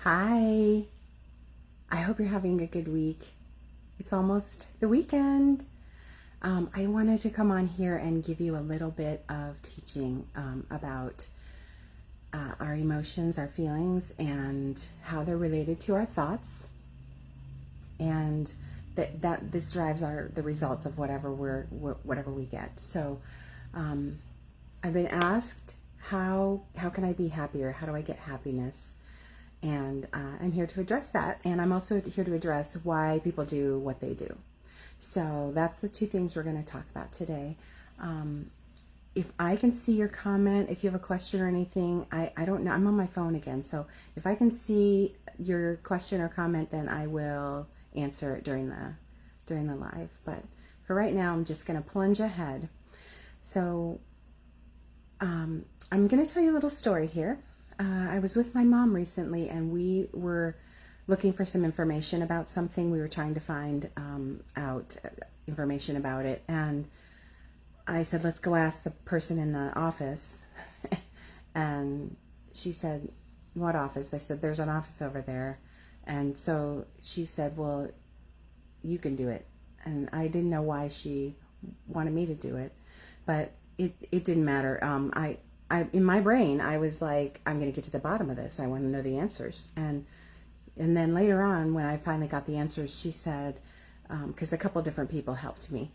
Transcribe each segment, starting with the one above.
Hi, I hope you're having a good week. It's almost the weekend. I wanted to come on here and give you a little bit of teaching about our emotions, our feelings, and how they're related to our thoughts, and that this drives the results of whatever we get. So I've been asked, how can I be happier? How do I get happiness? And I'm here to address that. And I'm also here to address why people do what they do. So that's the two things we're going to talk about today. If I can see your comment, if you have a question or anything, I don't know. I'm on my phone again. So if I can see your question or comment, then I will answer it during the live. But for right now, I'm just going to plunge ahead. So I'm going to tell you a little story here. I was with my mom recently, and we were looking for some information about something. We were trying to find out information about it, and I said, let's go ask the person in the office. And she said, what office? I said, there's an office over there. And so she said, well, you can do it. And I didn't know why she wanted me to do it, but it didn't matter. In my brain, I was like, I'm going to get to the bottom of this. I want to know the answers. And then later on, when I finally got the answers, she said, because a couple of different people helped me.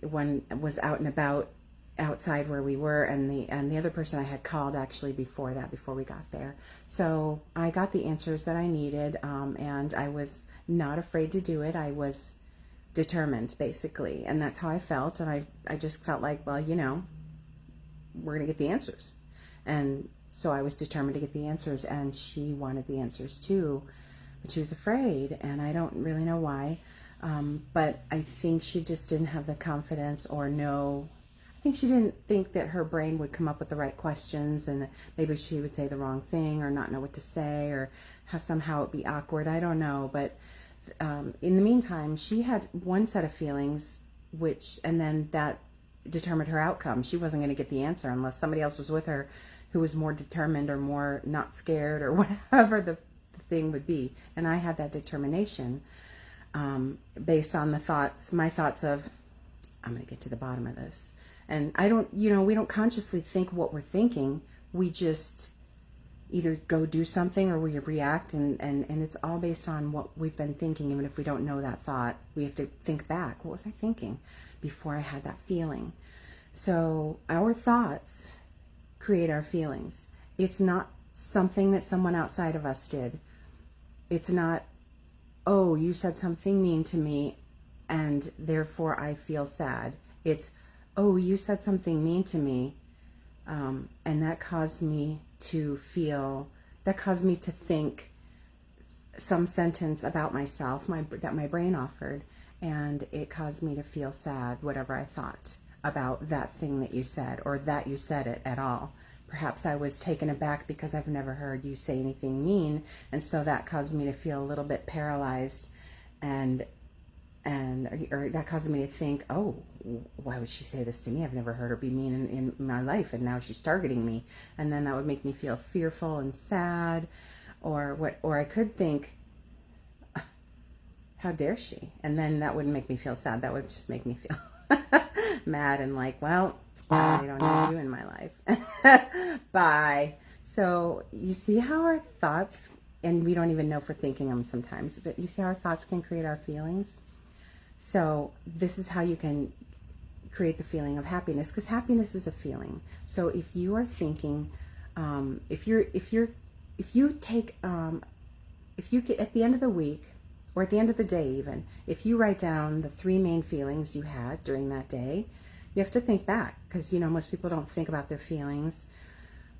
One was out and about outside where we were, and the other person I had called actually before we got there. So I got the answers that I needed, and I was not afraid to do it. I was determined, basically, and that's how I felt. And I just felt like, well, we're going to get the answers. And so I was determined to get the answers, and she wanted the answers too, but she was afraid, and I don't really know why. But I think she just didn't have the confidence, or I think she didn't think that her brain would come up with the right questions, and maybe she would say the wrong thing or not know what to say, or how somehow it'd be awkward. I don't know. But in the meantime, she had one set of feelings, and then that determined her outcome. She wasn't going to get the answer unless somebody else was with her who was more determined or more not scared, or whatever the thing would be. And I had that determination based on my thoughts of, I'm going to get to the bottom of this. And we don't consciously think what we're thinking. We just either go do something or we react, and it's all based on what we've been thinking. Even if we don't know that thought, we have to think back. What was I thinking before I had that feeling? So our thoughts create our feelings. It's not something that someone outside of us did. It's not, oh, you said something mean to me and therefore I feel sad. It's, oh, you said something mean to me, and that caused me to think some sentence about myself that my brain offered, and it caused me to feel sad, whatever I thought about that thing that you said, or that you said it at all. Perhaps I was taken aback because I've never heard you say anything mean, and so that caused me to feel a little bit paralyzed, or that caused me to think, oh, why would she say this to me? I've never heard her be mean in my life, and now she's targeting me. And then that would make me feel fearful and sad, or I could think, how dare she? And then that wouldn't make me feel sad. That would just make me feel mad and like, well, I don't need you in my life. Bye. So you see how our thoughts, and we don't even know if we're thinking them sometimes, but you see how our thoughts can create our feelings? So this is how you can create the feeling of happiness, because happiness is a feeling. So if you are thinking, if you get at the end of the week, or at the end of the day even, if you write down the 3 main feelings you had during that day, you have to think back, because most people don't think about their feelings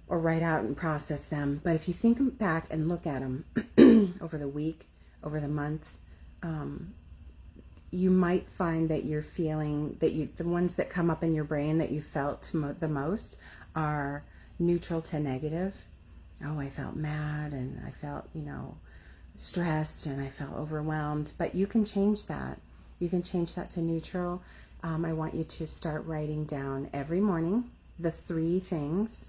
or write out and process them. But if you think back and look at them over the week, over the month, you might find that you're feeling the ones that come up in your brain that you felt the most are neutral to negative. Oh, I felt mad, and I felt, stressed, and I felt overwhelmed. But you can change that. You can change that to neutral. I want you to start writing down every morning the 3 things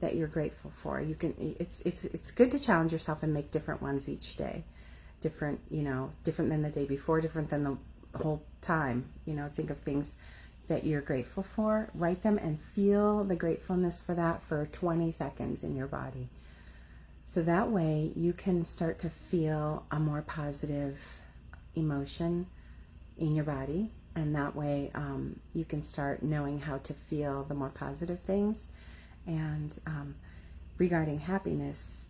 that you're grateful for. You can, it's good to challenge yourself and make different ones each day. Different, different than the day before, different than the whole time. Think of things that you're grateful for. Write them and feel the gratefulness for that for 20 seconds in your body. So that way you can start to feel a more positive emotion in your body. And that way you can start knowing how to feel the more positive things. And regarding happiness,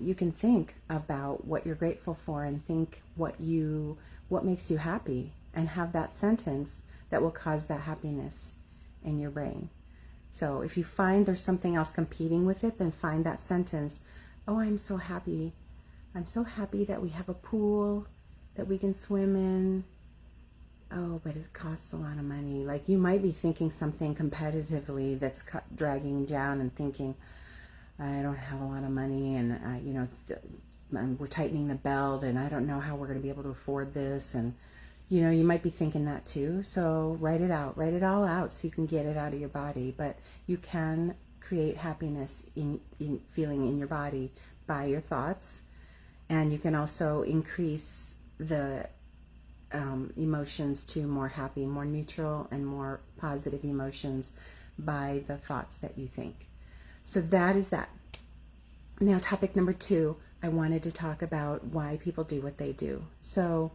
you can think about what you're grateful for and think what makes you happy, and have that sentence that will cause that happiness in your brain. So if you find there's something else competing with it, then find that sentence. Oh, I'm so happy. I'm so happy that we have a pool that we can swim in. Oh, but it costs a lot of money. Like, you might be thinking something competitively that's dragging you down, and thinking, I don't have a lot of money, and we're tightening the belt, and I don't know how we're going to be able to afford this. And you might be thinking that too. So write it out. Write it all out so you can get it out of your body. But you can create happiness in feeling in your body by your thoughts. And you can also increase the emotions to more happy, more neutral, and more positive emotions by the thoughts that you think. So that is that. Now, topic number 2, I wanted to talk about why people do what they do. So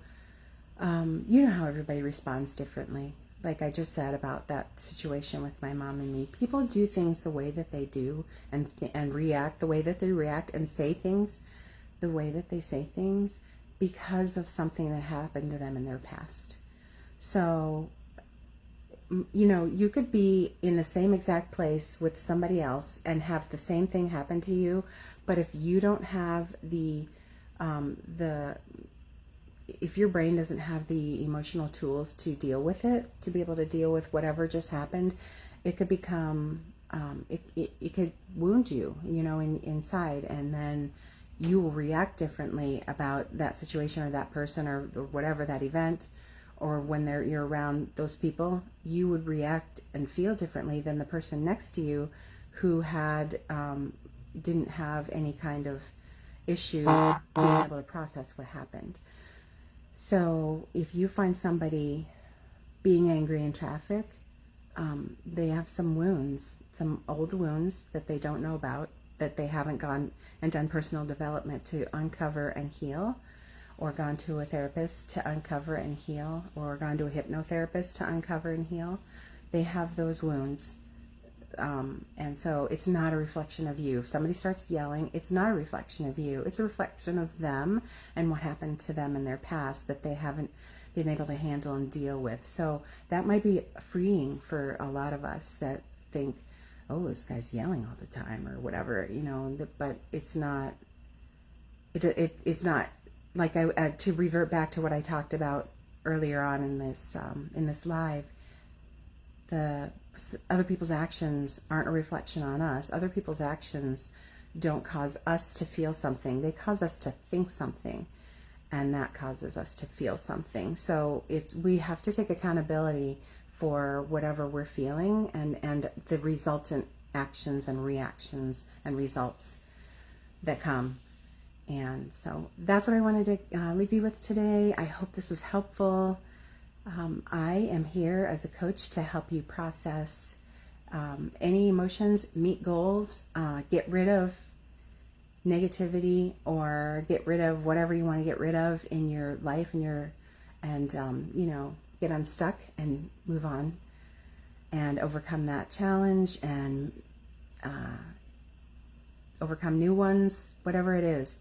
you know how everybody responds differently. Like I just said about that situation with my mom and me. People do things the way that they do, and react the way that they react, and say things the way that they say things because of something that happened to them in their past. So, you could be in the same exact place with somebody else and have the same thing happen to you, but if you don't have if your brain doesn't have the emotional tools to deal with it, to be able to deal with whatever just happened, it could become, it could wound you, inside, and then you will react differently about that situation or that person or whatever, that event, or when you're around those people, you would react and feel differently than the person next to you who didn't have any kind of issue being able to process what happened. So if you find somebody being angry in traffic, they have some wounds, some old wounds that they don't know about, that they haven't gone and done personal development to uncover and heal, or gone to a therapist to uncover and heal, or gone to a hypnotherapist to uncover and heal. They have those wounds. And so it's not a reflection of you. If somebody starts yelling, it's not a reflection of you. It's a reflection of them and what happened to them in their past that they haven't been able to handle and deal with. So that might be freeing for a lot of us that think, oh, this guy's yelling all the time or whatever, but it's not, it's not like to revert back to what I talked about earlier on in this live. The other people's actions aren't a reflection on us. Other people's actions don't cause us to feel something. They cause us to think something, and that causes us to feel something. So we have to take accountability for whatever we're feeling and the resultant actions and reactions and results that come. And so that's what I wanted to leave you with today. I hope this was helpful. I am here as a coach to help you process any emotions, meet goals, get rid of negativity, or get rid of whatever you want to get rid of in your life and get unstuck and move on and overcome that challenge and overcome new ones, whatever it is.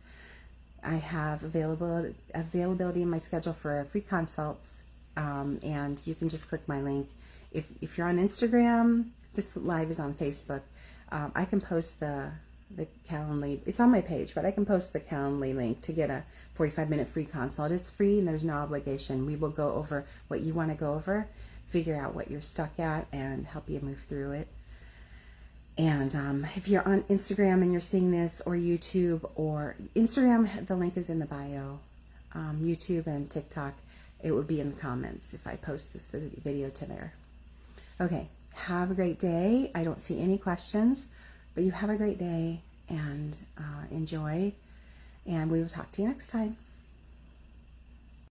I have availability in my schedule for free consults. And you can just click my link. If you're on Instagram, this live is on Facebook. I can post the Calendly. It's on my page, but I can post the Calendly link to get a 45-minute free consult. It's free and there's no obligation. We will go over what you want to go over, figure out what you're stuck at, and help you move through it. And if you're on Instagram and you're seeing this, or YouTube, or Instagram, the link is in the bio. YouTube and TikTok, it would be in the comments if I post this video to there. Okay, have a great day. I don't see any questions, But you have a great day and enjoy. And we will talk to you next time.